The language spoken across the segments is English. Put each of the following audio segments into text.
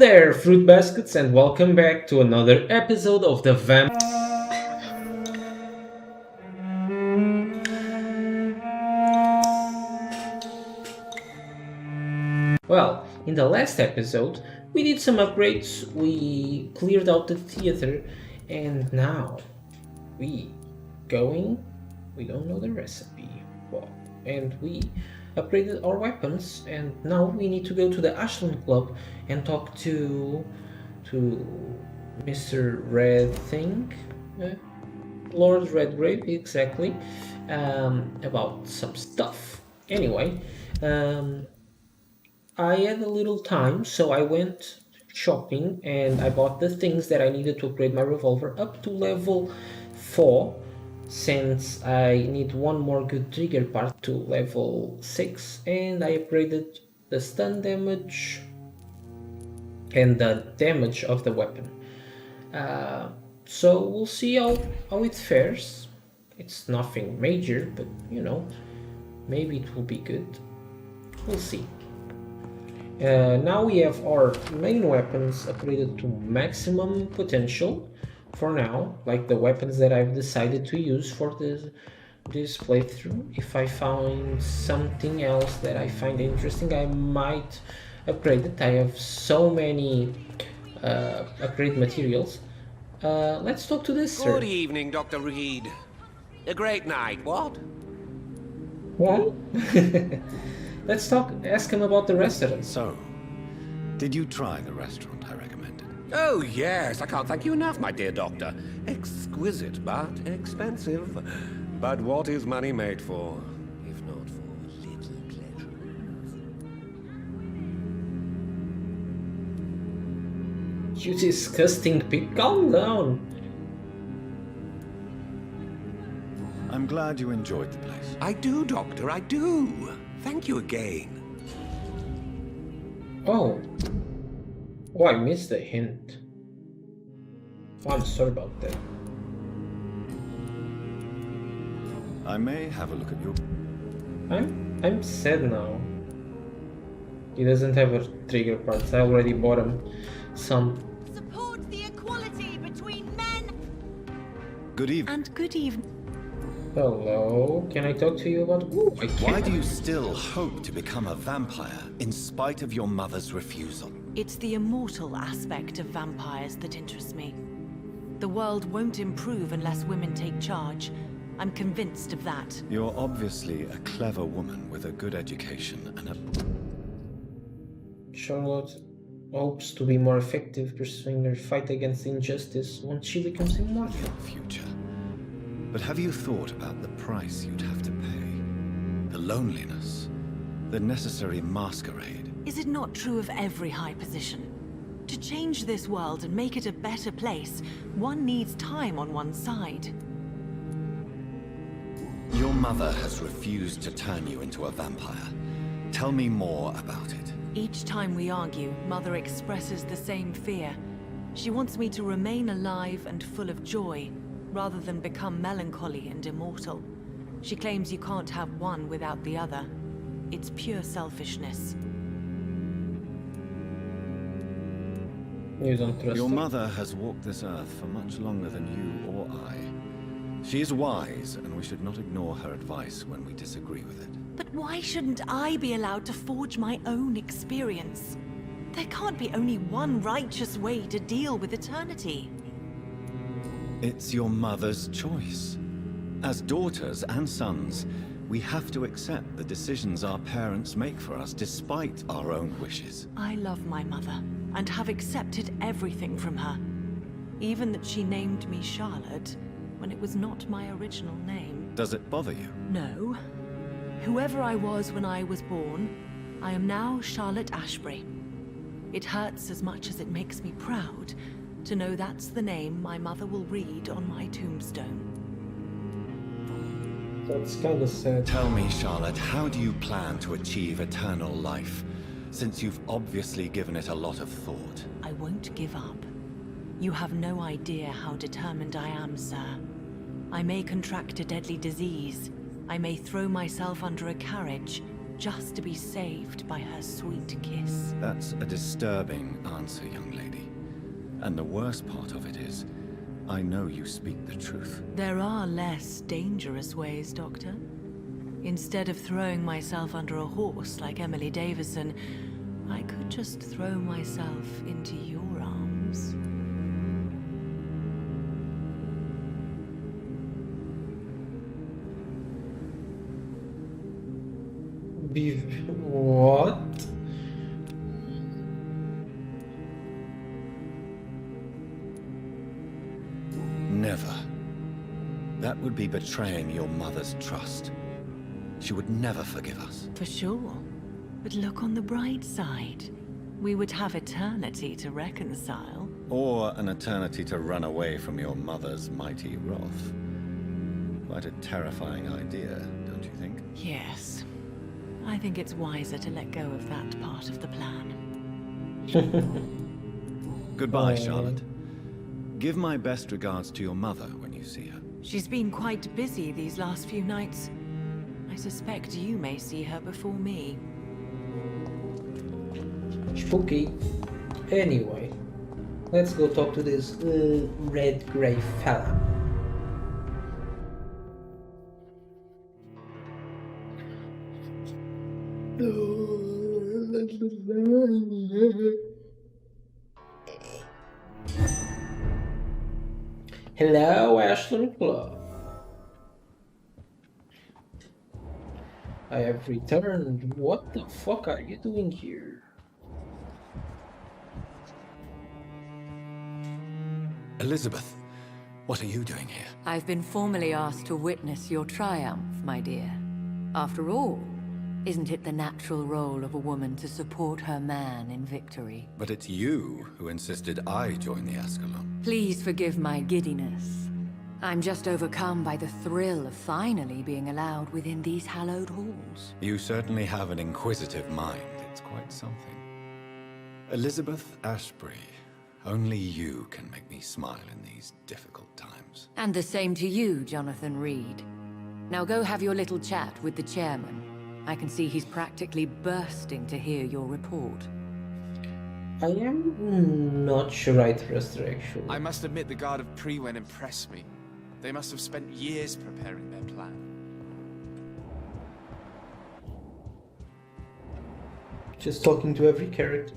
there, fruit baskets, and welcome back to another episode of the Well, in the last episode, we did some upgrades, we cleared out the theater, and now we going, we don't know the recipe. Well, and we upgraded our weapons, and now we need to go to the Ashland Club and talk to Mr. Red Thing, uh, Lord Redgrave, exactly, about some stuff. Anyway, I had a little time, so I went shopping and I bought the things that I needed to upgrade my revolver up to level 4, since I need one more good trigger part to level 6, and I upgraded the stun damage and the damage of the weapon. So we'll see how it fares. It's nothing major, but maybe it will be good. We'll see. Now we have our main weapons upgraded to maximum potential for now, like the weapons that I've decided to use for this playthrough. If I find something else that I find interesting, I might upgrade it. I have so many upgrade materials. Let's talk to this sir. Good evening, Dr. Reid. A great night, what? What? Ask him about the restaurant. So, did you try the restaurant I recommended? Oh, yes. I can't thank you enough, my dear doctor. Exquisite, but expensive. But what is money made for, if not for little pleasures? You disgusting pig. Calm down. I'm glad you enjoyed the place. I do, Doctor, I do. Thank you again. Oh. Oh, I missed the hint. Oh, I'm sorry about that. I may have a look at your... I'm sad now. He doesn't have a trigger parts. I already bought him some. Support the equality between men. Good evening. And good evening. Hello, can I talk to you about... Ooh, I can't. Why do you still hope to become a vampire in spite of your mother's refusal? It's the immortal aspect of vampires that interests me. The world won't improve unless women take charge. I'm convinced of that. You're obviously a clever woman with a good education and a... Charlotte hopes to be more effective pursuing her fight against injustice once she becomes immortal. future. But have you thought about the price you'd have to pay? The loneliness, the necessary masquerade. Is it not true of every high position? To change this world and make it a better place, one needs time on one's side. Your mother has refused to turn you into a vampire. Tell me more about it. Each time we argue, Mother expresses the same fear. She wants me to remain alive and full of joy, rather than become melancholy and immortal. She claims you can't have one without the other. It's pure selfishness. You don't trust Your her? mother has walked this earth for much longer than you or I. She is wise, and we should not ignore her advice when we disagree with it. But why shouldn't I be allowed to forge my own experience? There can't be only one righteous way to deal with eternity. It's your mother's choice. As daughters and sons, we have to accept the decisions our parents make for us despite our own wishes. I love my mother, and have accepted everything from her. Even that she named me Charlotte, when it was not my original name. Does it bother you? No. Whoever I was when I was born, I am now Charlotte Ashbury. It hurts as much as it makes me proud to know that's the name my mother will read on my tombstone. That's kind of sad. Tell me, Charlotte, how do you plan to achieve eternal life, since you've obviously given it a lot of thought? I won't give up. You have no idea how determined I am, sir. I may contract a deadly disease. I may throw myself under a carriage. just to be saved by her sweet kiss. That's a disturbing answer, young lady. And the worst part of it is, I know you speak the truth. There are less dangerous ways, Doctor. Instead of throwing myself under a horse like Emily Davison, I could just throw myself into your arms. What? Never. That would be betraying your mother's trust. She would never forgive us. For sure. But look on the bright side. We would have eternity to reconcile. Or an eternity to run away from your mother's mighty wrath. Quite a terrifying idea, don't you think? Yes. I think it's wiser to let go of that part of the plan. Goodbye, Charlotte. Give my best regards to your mother when you see her. She's been quite busy these last few nights. I suspect you may see her before me. Spooky. Anyway, let's go talk to this red-gray fella. Hello, Ashland Club. I have returned. What the fuck are you doing here? Elizabeth, what are you doing here? I've been formally asked to witness your triumph, my dear. After all, isn't it the natural role of a woman to support her man in victory? But it's you who insisted I join the Ascalon. Please forgive my giddiness. I'm just overcome by the thrill of finally being allowed within these hallowed halls. You certainly have an inquisitive mind. It's quite something. Elizabeth Ashbury, only you can make me smile in these difficult times. And the same to you, Jonathan Reid. Now go have your little chat with the chairman. I can see he's practically bursting to hear your report. I am not sure I trust her, actually. I must admit the Guard of Priwen impressed me. They must have spent years preparing their plan. Just talking to every character.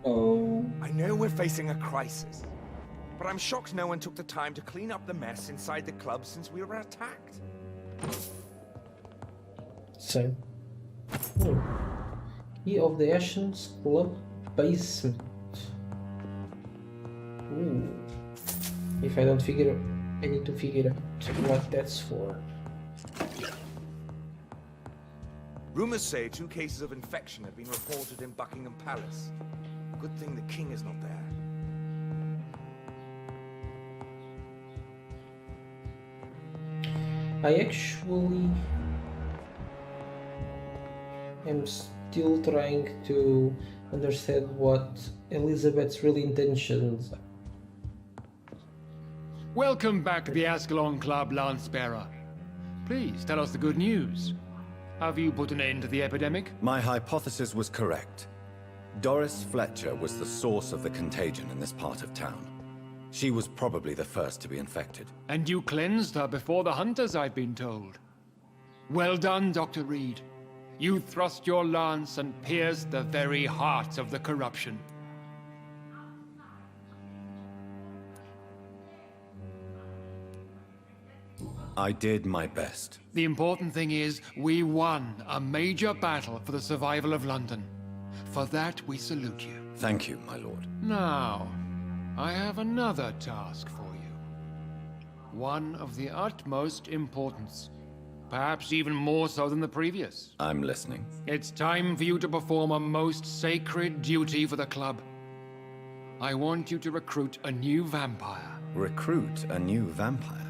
Oh. I know we're facing a crisis, but I'm shocked no one took the time to clean up the mess inside the club since we were attacked. Same. Key of the Ashen's Club basement. Ooh. If I don't figure out, I need to figure out what that's for. Rumors say 2 cases of infection have been reported in Buckingham Palace. Good thing the king is not there. I actually am still trying to understand what Elizabeth's real intentions are. Welcome back to the Ascalon Club, Lance-Bearer. Please tell us the good news. Have you put an end to the epidemic? My hypothesis was correct. Doris Fletcher was the source of the contagion in this part of town. She was probably the first to be infected. And you cleansed her before the hunters, I've been told. Well done, Dr. Reid. You thrust your lance and pierced the very heart of the corruption. I did my best. The important thing is, we won a major battle for the survival of London. For that, we salute you. Thank you, my lord. Now, I have another task for you. One of the utmost importance. Perhaps even more so than the previous. I'm listening. It's time for you to perform a most sacred duty for the club. I want you to recruit a new vampire. Recruit a new vampire?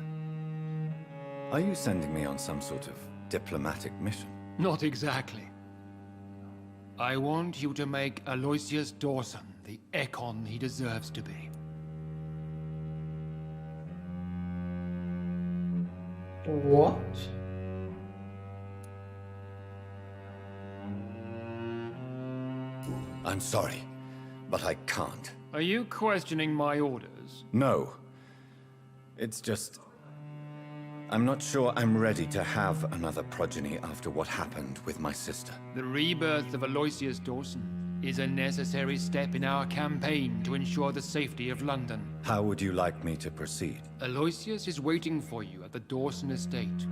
Are you sending me on some sort of diplomatic mission? Not exactly. I want you to make Aloysius Dawson the Ekon he deserves to be. What? I'm sorry, but I can't. Are you questioning my orders? No. It's just... I'm not sure I'm ready to have another progeny after what happened with my sister. The rebirth of Aloysius Dawson is a necessary step in our campaign to ensure the safety of London. How would you like me to proceed? Aloysius is waiting for you at the Dawson estate.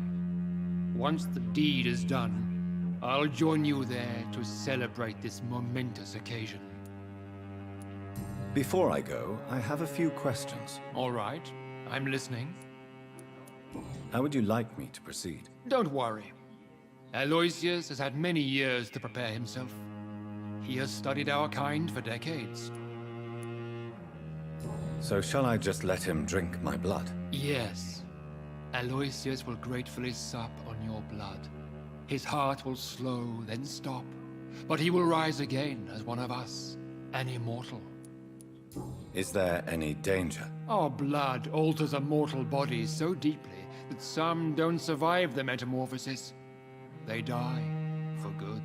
Once the deed is done, I'll join you there to celebrate this momentous occasion. Before I go, I have a few questions. All right, I'm listening. How would you like me to proceed? Don't worry. Aloysius has had many years to prepare himself. He has studied our kind for decades. So shall I just let him drink my blood? Yes. Aloysius will gratefully sup on your blood. His heart will slow, then stop. But he will rise again as one of us, an immortal. Is there any danger? Our blood alters a mortal body so deeply that some don't survive the metamorphosis. They die for good.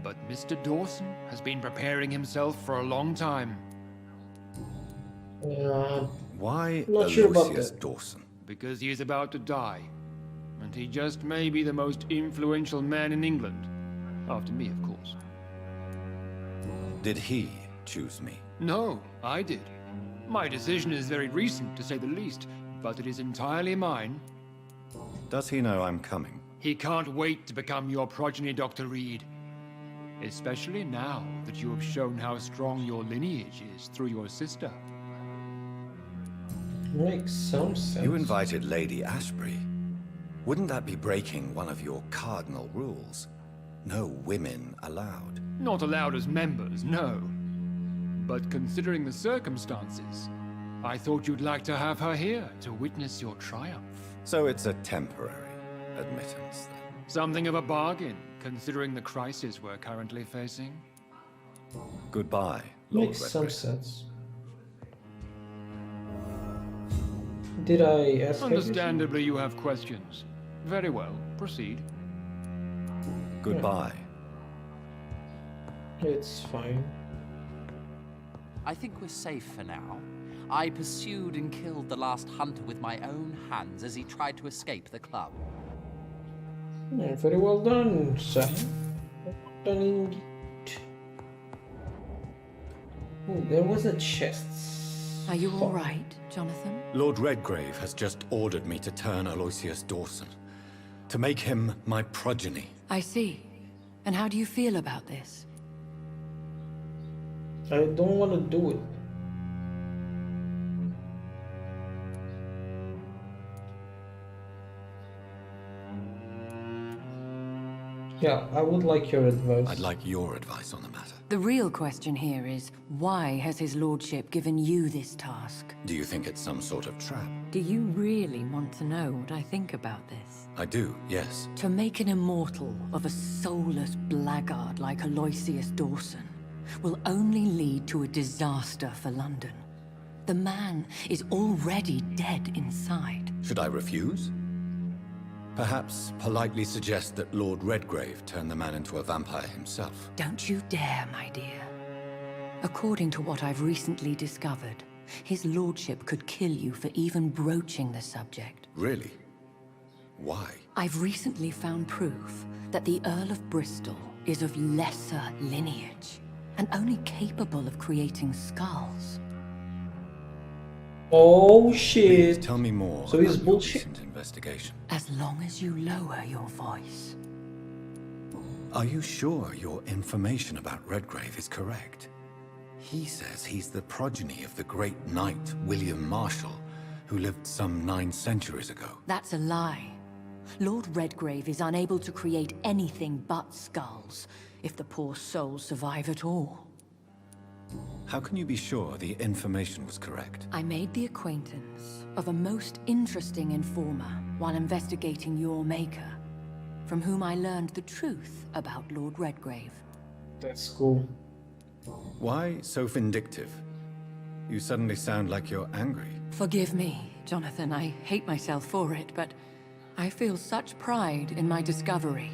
But Mr. Dawson has been preparing himself for a long time. Why Not sure about Aloysius that. Dawson? Because he is about to die. And he just may be the most influential man in England. After me, of course. Did he choose me? No, I did. My decision is very recent, to say the least, but it is entirely mine. Does he know I'm coming? He can't wait to become your progeny, Dr. Reid. Especially now that you have shown how strong your lineage is through your sister. Makes some sense. You invited Lady Ashbury. Wouldn't that be breaking one of your cardinal rules? No women allowed. Not allowed as members, no. But considering the circumstances, I thought you'd like to have her here to witness your triumph. So it's a temporary admittance, then. Something of a bargain, considering the crisis we're currently facing. Goodbye, Lord Makes some Redgrave. sense. Did I ask everything? Understandably, you have questions. Very well, proceed. Goodbye. It's fine. I think we're safe for now. I pursued and killed the last hunter with my own hands as he tried to escape the club. Yeah, very well done, sir. Well done indeed. Oh, there was a chest. Are you all right, Jonathan? Lord Redgrave has just ordered me to turn Aloysius Dawson. To make him my progeny. I see. And how do you feel about this? I don't want to do it. Yeah, I would like your advice. I'd like your advice on the matter. The real question here is, why has his lordship given you this task? Do you think it's some sort of trap? Do you really want to know what I think about this? I do, yes. To make an immortal of a soulless blackguard like Aloysius Dawson will only lead to a disaster for London. The man is already dead inside. Should I refuse? Perhaps politely suggest that Lord Redgrave turn the man into a vampire himself. Don't you dare, my dear. According to what I've recently discovered, his lordship could kill you for even broaching the subject. Really? Why? I've recently found proof that the Earl of Bristol is of lesser lineage and only capable of creating skulls. Oh Please shit. tell me more So he's about your bullshit. recent investigation. As long as you lower your voice. Are you sure your information about Redgrave is correct? He says he's the progeny of the great knight William Marshall, who lived some 9 centuries ago. That's a lie. Lord Redgrave is unable to create anything but skulls, if the poor soul survive at all. How can you be sure the information was correct? I made the acquaintance of a most interesting informer while investigating your maker, from whom I learned the truth about Lord Redgrave. That's cool. Why so vindictive? You suddenly sound like you're angry. Forgive me, Jonathan. I hate myself for it, but I feel such pride in my discovery.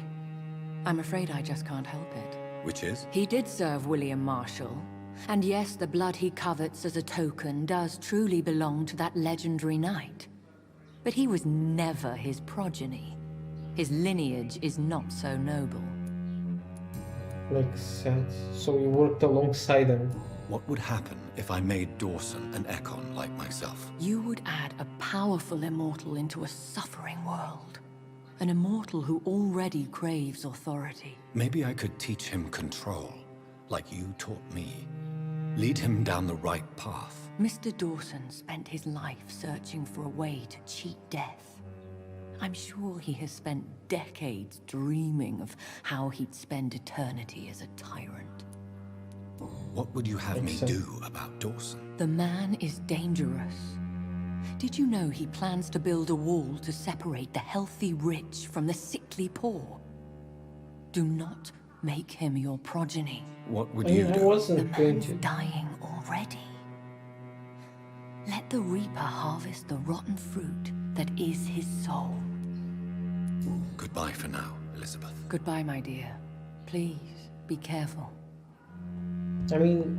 I'm afraid I just can't help it. Which is? He did serve William Marshall. And yes, the blood he covets as a token does truly belong to that legendary knight. But he was never his progeny. His lineage is not so noble. Makes sense. So we worked alongside him. What would happen if I made Dawson an Ekon like myself? You would add a powerful immortal into a suffering world. An immortal who already craves authority. Maybe I could teach him control, like you taught me. Lead him down the right path. Mr. Dawson spent his life searching for a way to cheat death. I'm sure he has spent decades dreaming of how he'd spend eternity as a tyrant. What would you have me do about Dawson? The man is dangerous. Did you know he plans to build a wall to separate the healthy rich from the sickly poor? Do not make him your progeny. What would you do? I wasn't The going man's to. dying already. Let the Reaper harvest the rotten fruit that is his soul. Goodbye for now, Elizabeth. Goodbye, my dear. Please, be careful. I mean,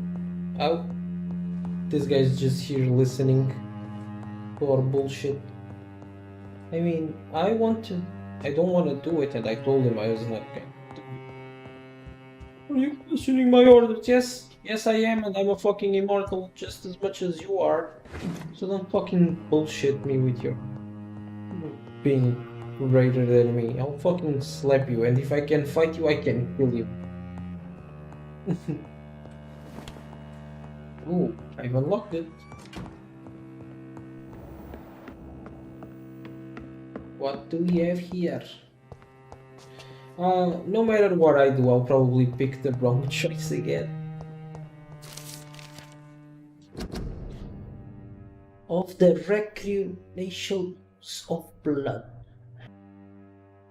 this guy's just here listening to our bullshit. I mean, I don't want to do it, and I told him I was not going to do it. Are you questioning my orders? Yes I am, and I'm a fucking immortal just as much as you are. So don't fucking bullshit me with your being greater than me. I'll fucking slap you, and if I can fight you, I can kill you. Ooh, I've unlocked it. What do we have here? No matter what I do, I'll probably pick the wrong choice again. Of the recreations of blood.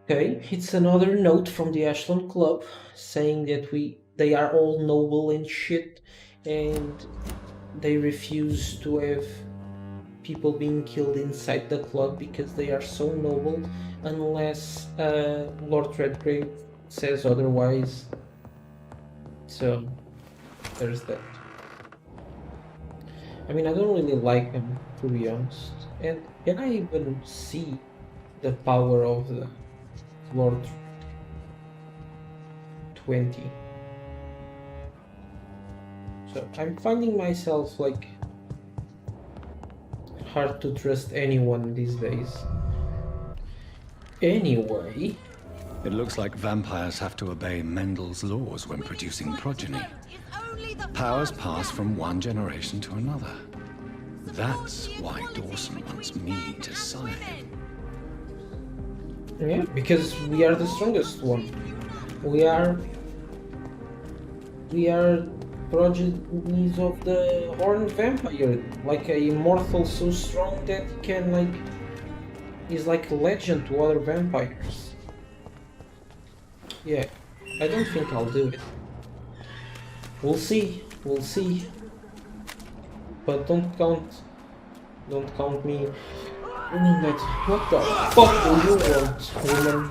Okay, it's another note from the Ashland Club saying that they are all noble and shit, and they refuse to have people being killed inside the club because they are so noble, unless Lord Redgrave says otherwise. So there's that. I mean, I don't really like him, to be honest. And can I even see the power of the Lord 20? So I'm finding myself like hard to trust anyone these days. Anyway, It looks like vampires have to obey Mendel's laws when producing progeny. Powers pass from one generation to another. That's why Dawson wants me to sign. yeah, because we are the strongest one. We are progenies of the horned vampire, like a immortal so strong that he can is like a legend to other vampires. Yeah, I don't think I'll do it. We'll see, but don't count me in that. What the fuck do you want, woman?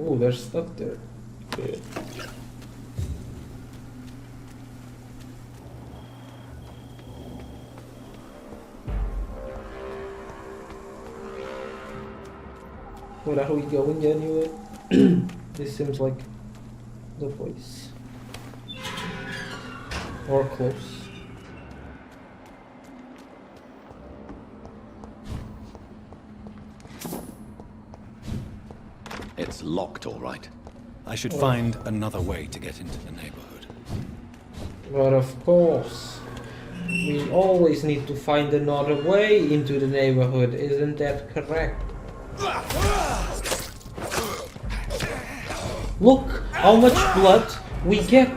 Oh, there's stuff there. Okay. Where are we going anyway? This seems like the place. Or close. It's locked, all right. I should find another way to get into the neighborhood. But of course, we always need to find another way into the neighborhood, isn't that correct? Look how much blood we get!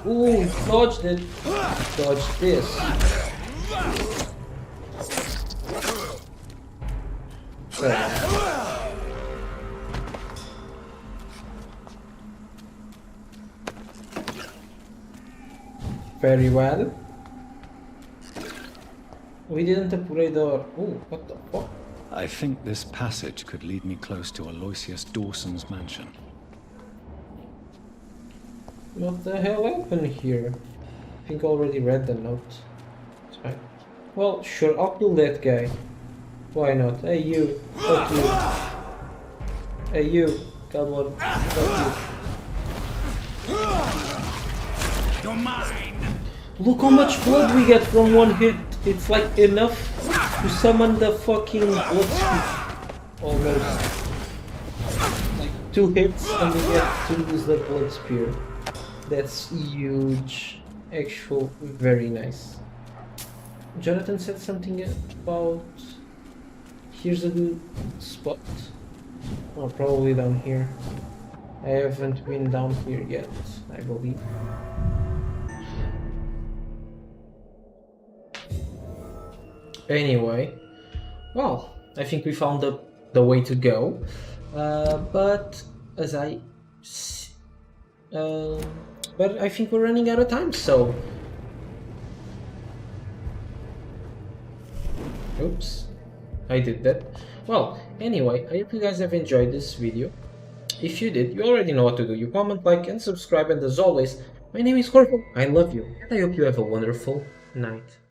Ooh, dodged it! Dodged this. Very well. We didn't upgrade our... Oh, what the fuck? I think this passage could lead me close to Aloysius Dawson's mansion. What the hell happened here? I think I already read the note. It's fine. Well, sure, I'll kill that guy. Why not? Hey you, fuck you. Hey you, come on, fuck you. You're mine! Look how much blood we get from one hit. It's like enough to summon the fucking blood. Almost. Like 2 hits and we get to use the blood spear. That's huge. Actual, very nice. Jonathan said something about... Here's a good spot. Oh, probably down here. I haven't been down here yet, I believe. Anyway, well, I think we found the way to go. But as but I think we're running out of time, so... Oops, I did that. Well, anyway, I hope you guys have enjoyed this video. If you did, you already know what to do. You comment, like, and subscribe, and as always, my name is Corvo. I love you, and I hope you have a wonderful night.